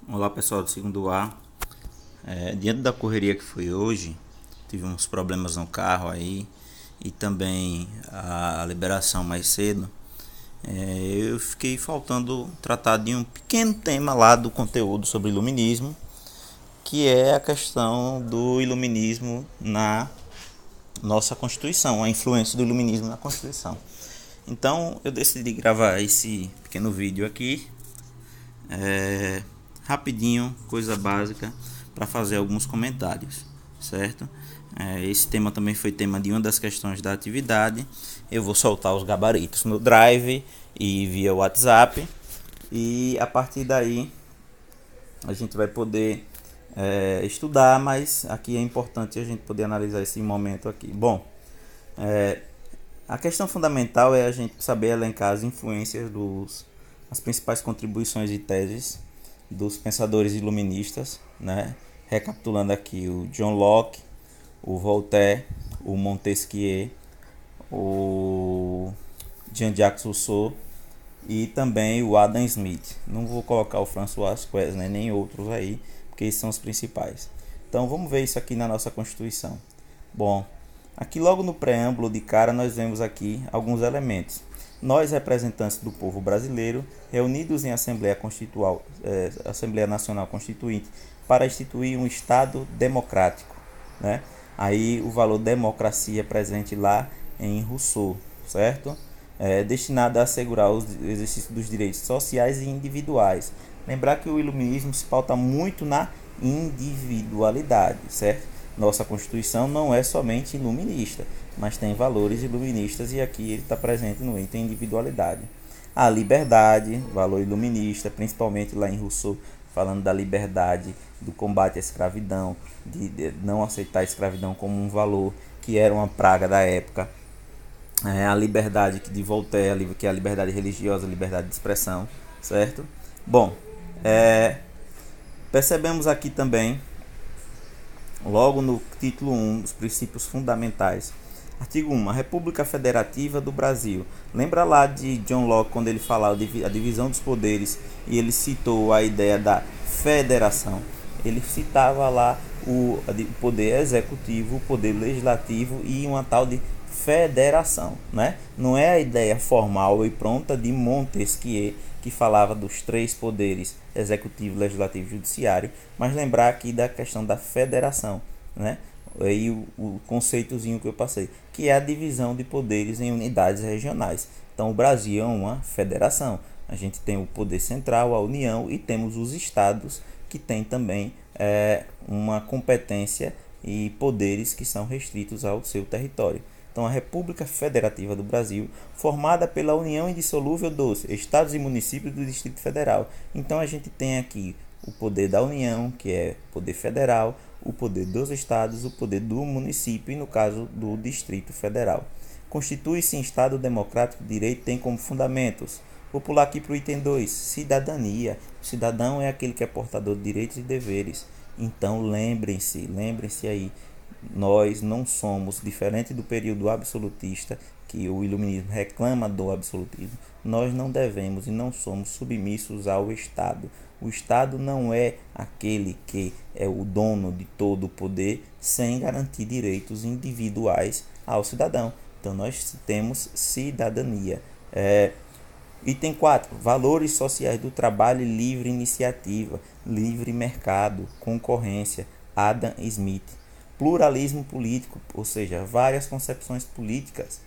Olá pessoal do segundo A. Diante da correria que foi hoje, tive uns problemas no carro aí e também a liberação mais cedo. Eu fiquei faltando tratar de um pequeno tema lá do conteúdo sobre iluminismo, que é a questão do iluminismo na nossa Constituição, a influência do iluminismo na Constituição. Então eu decidi gravar esse pequeno vídeo aqui, rapidinho, coisa básica, para fazer alguns comentários, certo? Esse tema também foi tema de uma das questões da atividade. Eu vou soltar os gabaritos no Drive e via WhatsApp, e a partir daí a gente vai poder estudar, mas aqui é importante a gente poder analisar esse momento aqui. Bom, a questão fundamental é a gente saber elencar as influências as principais contribuições e teses dos pensadores iluministas, né? Recapitulando aqui: o John Locke, o Voltaire, o Montesquieu, o Jean-Jacques Rousseau e também o Adam Smith. Não vou colocar o François Quest, né, nem outros aí, porque esses são os principais. Então vamos ver isso aqui na nossa Constituição. Bom, aqui logo no preâmbulo de cara nós vemos aqui alguns elementos. Nós, representantes do povo brasileiro, reunidos em Assembleia Nacional Constituinte, para instituir um Estado democrático, né? Aí o valor democracia presente lá em Rousseau, certo? Destinado a assegurar o exercício dos direitos sociais e individuais. Lembrar que o iluminismo se pauta muito na individualidade, certo? Nossa Constituição não é somente iluminista, mas tem valores iluministas, e aqui ele está presente no item individualidade. A liberdade, valor iluminista, principalmente lá em Rousseau, falando da liberdade, do combate à escravidão, de não aceitar a escravidão como um valor, que era uma praga da época. A liberdade de Voltaire, que é a liberdade religiosa, a liberdade de expressão, certo? Bom, percebemos aqui também, logo no título 1, dos princípios fundamentais. Artigo 1. A República Federativa do Brasil. Lembra lá de John Locke, quando ele falava a divisão dos poderes, e ele citou a ideia da federação. Ele citava lá o poder executivo, o poder legislativo e uma tal de federação, né? Não é a ideia formal e pronta de Montesquieu, que falava dos três poderes: executivo, legislativo e judiciário, mas lembrar aqui da questão da federação, né? Aí o conceitozinho que eu passei, que é a divisão de poderes em unidades regionais. Então o Brasil é uma federação. A gente tem o poder central, a União, e temos os estados, que têm também uma competência e poderes que são restritos ao seu território. Então, a República Federativa do Brasil, formada pela união indissolúvel dos estados e municípios do Distrito Federal. Então, a gente tem aqui o poder da União, que é poder federal, o poder dos estados, o poder do município e, no caso, do Distrito Federal. Constitui-se em Estado democrático de direito, tem como fundamentos. Vou pular aqui para o item 2, cidadania. O cidadão é aquele que é portador de direitos e deveres. Então, lembrem-se aí, nós não somos, diferente do período absolutista, que o iluminismo reclama do absolutismo, nós não devemos e não somos submissos ao Estado. O Estado não é aquele que é o dono de todo o poder sem garantir direitos individuais ao cidadão. Então nós temos cidadania. Item 4. Valores sociais do trabalho e livre iniciativa, livre mercado, concorrência. Adam Smith. Pluralismo político, ou seja, várias concepções políticas,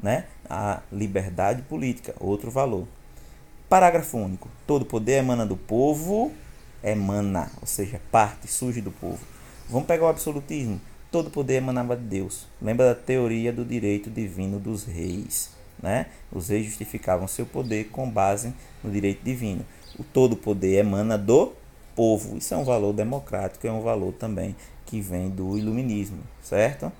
né? A liberdade política, outro valor. Parágrafo único. Todo poder emana do povo, ou seja, parte, surge do povo. Vamos pegar o absolutismo. Todo poder emanava de Deus. Lembra da teoria do direito divino dos reis, né? Os reis justificavam seu poder com base no direito divino. O todo poder emana do povo. Isso é um valor democrático, é um valor também que vem do iluminismo, certo?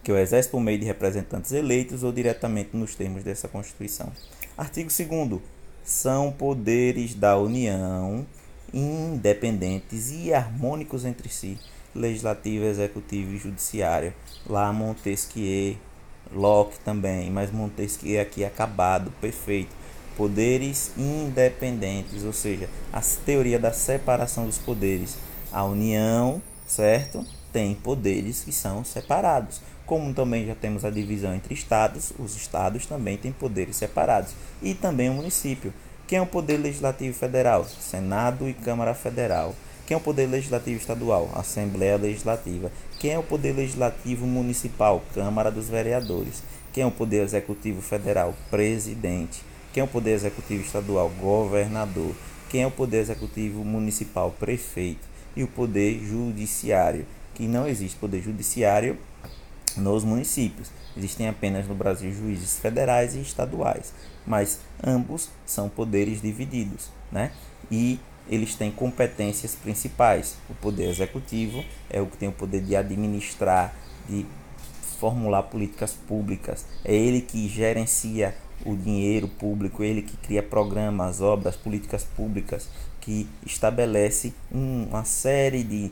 Que o exerce por meio de representantes eleitos ou diretamente nos termos dessa Constituição. Artigo 2º. São poderes da União independentes e harmônicos entre si, legislativo, executivo e judiciário. Lá Montesquieu, Locke também, mas Montesquieu aqui acabado, perfeito. poderes independentes, ou seja, a teoria da separação dos poderes. A União, certo? Tem poderes que são separados. Como também já temos a divisão entre estados, os estados também têm poderes separados. E também o município. Quem é o poder legislativo federal? Senado e Câmara Federal. Quem é o poder legislativo estadual? Assembleia Legislativa. Quem é o poder legislativo municipal? Câmara dos Vereadores. Quem é o poder executivo federal? Presidente. Quem é o poder executivo estadual? Governador. Quem é o poder executivo municipal? Prefeito. E o poder judiciário, que não existe poder judiciário nos municípios. Existem apenas no Brasil juízes federais e estaduais, mas ambos são poderes divididos, né? E eles têm competências principais. O poder executivo é o que tem o poder de administrar, de formular políticas públicas. É ele que gerencia o dinheiro público, ele que cria programas, obras, políticas públicas, que estabelece uma série de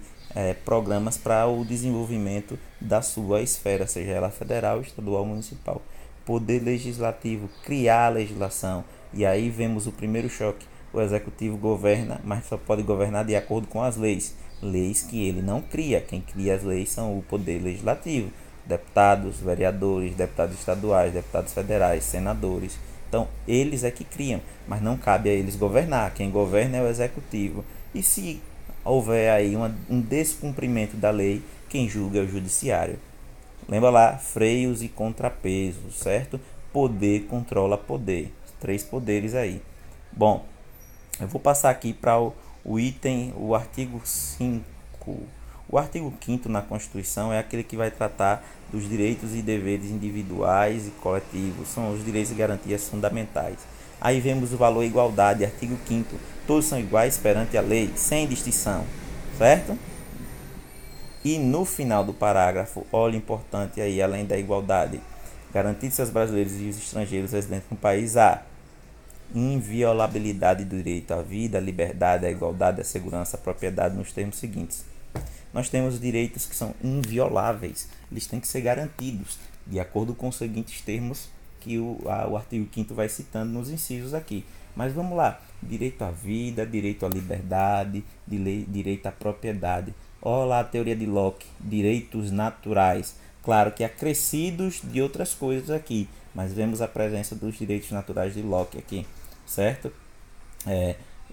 programas para o desenvolvimento da sua esfera, seja ela federal, estadual, municipal. Poder legislativo, criar a legislação. E aí vemos o primeiro choque. O executivo governa, mas só pode governar de acordo com as leis. Leis que ele não cria. Quem cria as leis são o poder legislativo. Deputados, vereadores, deputados estaduais, deputados federais, senadores. Então, eles é que criam, mas não cabe a eles governar. Quem governa é o executivo. E se houver aí um descumprimento da lei, quem julga é o judiciário. Lembra lá, freios e contrapesos, certo? Poder controla poder. 3 poderes aí. Bom, eu vou passar aqui para o item, o artigo 5. O artigo 5º na Constituição é aquele que vai tratar dos direitos e deveres individuais e coletivos. São os direitos e garantias fundamentais. Aí vemos o valor e igualdade, artigo 5º. Todos são iguais perante a lei, sem distinção, certo? E no final do parágrafo, olha importante aí, além da igualdade, garantidos aos brasileiros e os estrangeiros residentes no país a inviolabilidade do direito à vida, à liberdade, à igualdade, à segurança, à propriedade nos termos seguintes. Nós temos direitos que são invioláveis, eles têm que ser garantidos, de acordo com os seguintes termos que o artigo 5º vai citando nos incisos aqui. Mas vamos lá, direito à vida, direito à liberdade, direito à propriedade. Olha lá a teoria de Locke, direitos naturais. Claro que acrescidos de outras coisas aqui, mas vemos a presença dos direitos naturais de Locke aqui, certo?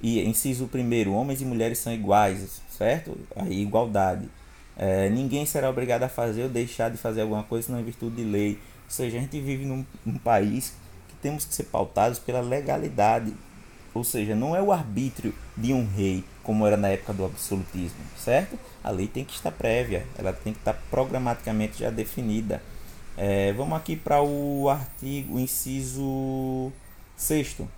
E inciso primeiro, homens e mulheres são iguais, certo? Aí igualdade. Ninguém será obrigado a fazer ou deixar de fazer alguma coisa senão em virtude de lei. Ou seja, a gente vive num país que temos que ser pautados pela legalidade. Ou seja, não é o arbítrio de um rei, como era na época do absolutismo, certo? A lei tem que estar prévia, ela tem que estar programaticamente já definida. Vamos aqui para o artigo, inciso 6º.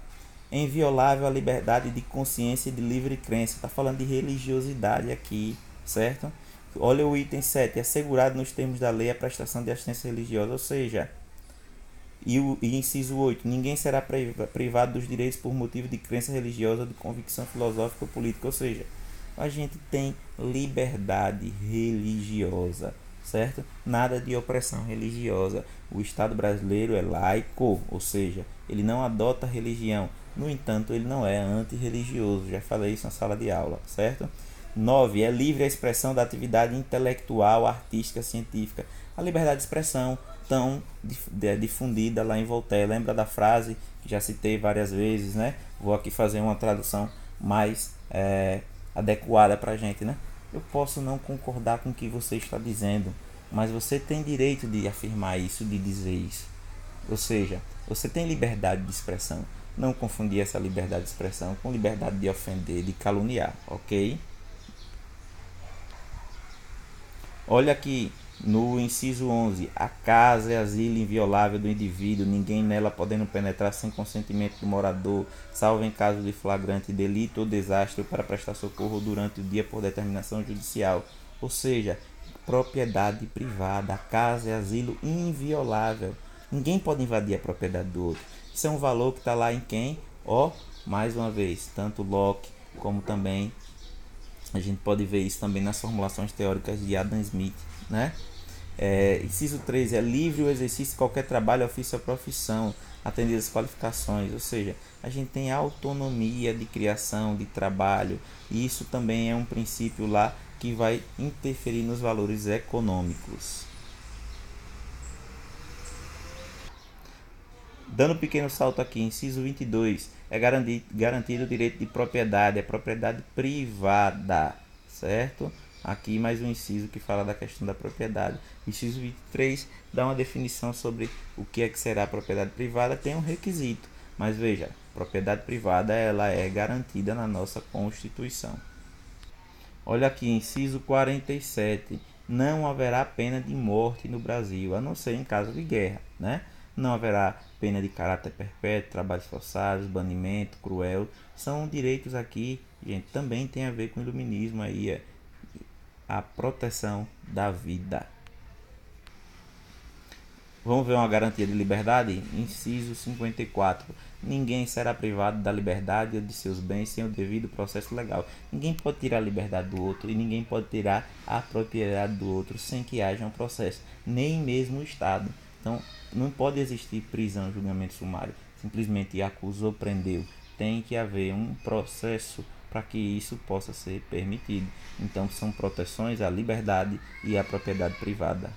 É inviolável a liberdade de consciência e de livre crença. Está falando de religiosidade aqui, certo? Olha o item 7. É assegurado nos termos da lei a prestação de assistência religiosa. Ou seja, e inciso 8. Ninguém será privado dos direitos por motivo de crença religiosa ou de convicção filosófica ou política. Ou seja, a gente tem liberdade religiosa, certo? Nada de opressão religiosa. O Estado brasileiro é laico, ou seja, ele não adota religião. No entanto, ele não é antirreligioso. Já falei isso na sala de aula, certo? 9. É livre a expressão da atividade intelectual, artística, científica. A liberdade de expressão, tão difundida lá em Voltaire. Lembra da frase que já citei várias vezes, né? Vou aqui fazer uma tradução mais adequada para a gente, né? Eu posso não concordar com o que você está dizendo, mas você tem direito de afirmar isso, de dizer isso. Ou seja, você tem liberdade de expressão. Não confundir essa liberdade de expressão com liberdade de ofender, de caluniar, ok? Olha aqui no inciso 11. A casa é asilo inviolável do indivíduo, ninguém nela podendo penetrar sem consentimento do morador, salvo em caso de flagrante delito ou desastre para prestar socorro durante o dia por determinação judicial. Ou seja, propriedade privada. A casa é asilo inviolável. Ninguém pode invadir a propriedade do outro. Isso é um valor que está lá em quem? Mais uma vez, tanto Locke como também a gente pode ver isso também nas formulações teóricas de Adam Smith, né? Inciso 13. É livre o exercício de qualquer trabalho, ofício ou profissão. atendidas as qualificações, ou seja, a gente tem autonomia de criação, de trabalho, e isso também é um princípio lá que vai interferir nos valores econômicos. Dando um pequeno salto aqui, inciso 22, é garantido o direito de propriedade, é propriedade privada, certo? Aqui mais um inciso que fala da questão da propriedade. Inciso 23 dá uma definição sobre o que é que será propriedade privada, tem um requisito, mas veja, propriedade privada ela é garantida na nossa Constituição. Olha aqui, inciso 47, não haverá pena de morte no Brasil, a não ser em caso de guerra, né? Não haverá pena de caráter perpétuo, trabalhos forçados, banimento, cruel. São direitos aqui, gente, também tem a ver com o iluminismo aí, a proteção da vida. Vamos ver uma garantia de liberdade? Inciso 54. Ninguém será privado da liberdade ou de seus bens sem o devido processo legal. Ninguém pode tirar a liberdade do outro e ninguém pode tirar a propriedade do outro sem que haja um processo, nem mesmo o Estado. Então, não pode existir prisão, julgamento sumário. Simplesmente acusou, prendeu. Tem que haver um processo para que isso possa ser permitido. Então, são proteções à liberdade e à propriedade privada.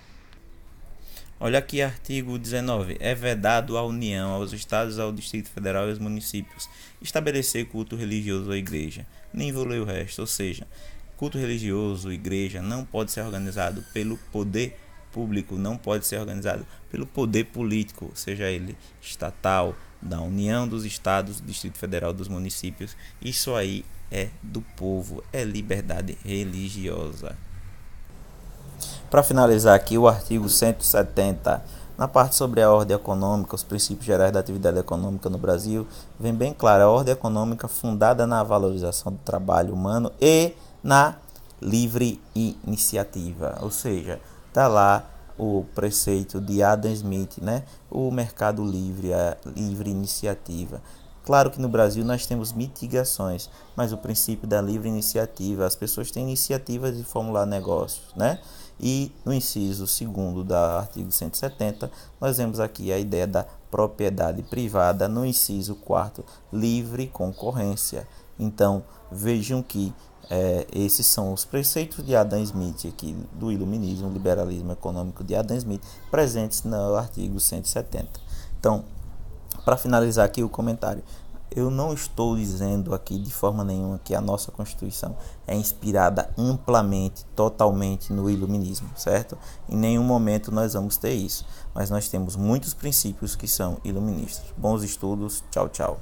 Olha aqui, artigo 19. É vedado à União, aos Estados, ao Distrito Federal e aos municípios estabelecer culto religioso à igreja. Nem vou ler o resto, ou seja, culto religioso, igreja, não pode ser organizado pelo poder público, não pode ser organizado pelo poder político, seja ele estatal, da União, dos Estados, do Distrito Federal, dos municípios. Isso aí é do povo, é liberdade religiosa. Para finalizar aqui, o artigo 170, na parte sobre a ordem econômica, os princípios gerais da atividade econômica no Brasil, vem bem claro, a ordem econômica fundada na valorização do trabalho humano e na livre iniciativa, ou seja, está lá o preceito de Adam Smith, né? O mercado livre, a livre iniciativa. Claro que no Brasil nós temos mitigações, mas o princípio da livre iniciativa, as pessoas têm iniciativas de formular negócios, né? E no inciso 2º do artigo 170, nós vemos aqui a ideia da propriedade privada, no inciso 4º, livre concorrência. Então, vejam que esses são os preceitos de Adam Smith, aqui, do iluminismo, liberalismo econômico de Adam Smith, presentes no artigo 170. Então, para finalizar aqui o comentário, eu não estou dizendo aqui de forma nenhuma que a nossa Constituição é inspirada amplamente, totalmente no iluminismo, certo? Em nenhum momento nós vamos ter isso, mas nós temos muitos princípios que são iluministas. Bons estudos, tchau, tchau.